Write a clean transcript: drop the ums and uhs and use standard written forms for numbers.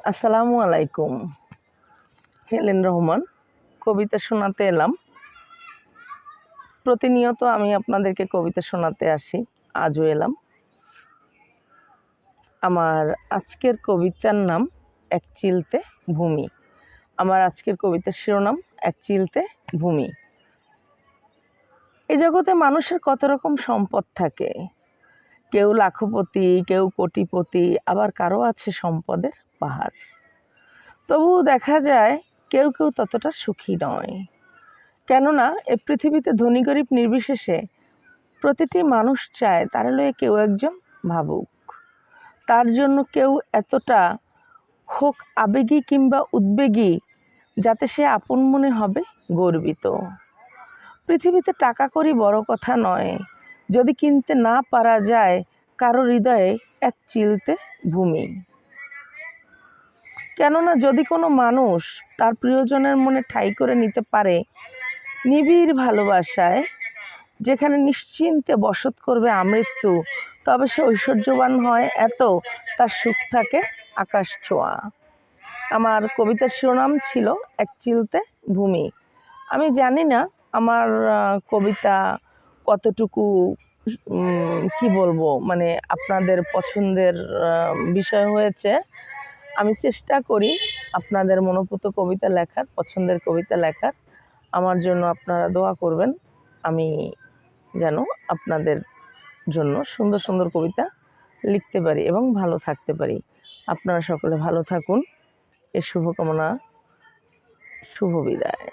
আসসালামু আলাইকুম। হেলেন রহমান কবিতা শোনাতে এলাম। প্রতিনিয়ত আমি আপনাদেরকে কবিতা শোনাতে আসি, আজও এলাম। আমার আজকের কবিতার নাম এক চিলতে ভূমি। আমার আজকের কবিতার শিরোনাম এক চিলতে ভূমি। এই জগতে মানুষের কত রকম সম্পদ থাকে, কেউ লাখপতি, কেউ কোটিপতি, আবার কারো আছে সম্পদের পাহাড়। তবুও দেখা যায় কেউ কেউ ততটা সুখী নয়। কেননা এ পৃথিবীতে ধনী গরিব নির্বিশেষে প্রতিটি মানুষ চায় তার লয়ে কেউ একজন ভাবুক, তার জন্য কেউ এতটা হোক আবেগী কিংবা উদ্বেগী যাতে সে আপন মনে হবে গর্বিত। পৃথিবীতে টাকা কড়ি বড় কথা নয়, যদি কিনতে না পারা যায় কারো হৃদয়ে এক চিলতে ভূমি। কেননা যদি কোনো মানুষ তার প্রিয়জনের মনে ঠাঁই করে নিতে পারে নিবিড় ভালোবাসায়, যেখানে নিশ্চিন্তে বসত করবে আমৃত্যু, তবে সে ঐশ্বর্যবান হয় এত তার সুখ থাকে আকাশ ছোঁয়া। আমার কবিতার শিরোনাম ছিল এক চিলতে ভূমি। আমি জানি না আমার কবিতা কতটুকু কি বলবো, মানে আপনাদের পছন্দের বিষয় হয়েছে। আমি চেষ্টা করি আপনাদের মনোপুত কবিতা লেখার, পছন্দের কবিতা লেখার। আমার জন্য আপনারা দোয়া করবেন, আমি যেন আপনাদের জন্য সুন্দর সুন্দর কবিতা লিখতে পারি এবং ভালো থাকতে পারি। আপনারা সকলে ভালো থাকুন, এ শুভকামনা, শুভ বিদায়।